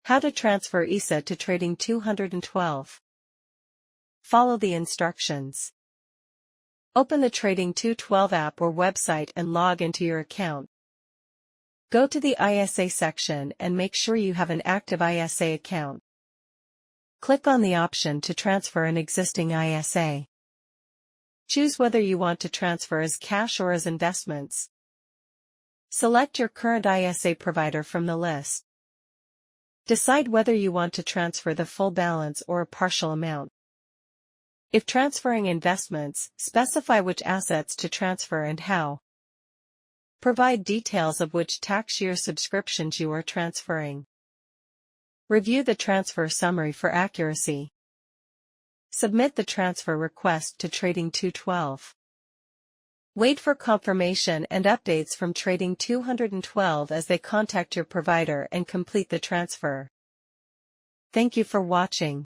How to transfer ISA to Trading 212. Follow the instructions. Open the Trading 212 app or website and log into your account. Go to the ISA section and make sure you have an active ISA account. Click on the option to transfer an existing ISA. Choose whether you want to transfer as cash or as investments. Select your current ISA provider from the list. Decide whether you want to transfer the full balance or a partial amount. If transferring investments, specify which assets to transfer and how. Provide details of which tax year subscriptions you are transferring. Review the transfer summary for accuracy. Submit the transfer request to Trading 212. Wait for confirmation and updates from Trading 212 as they contact your provider and complete the transfer. Thank you for watching.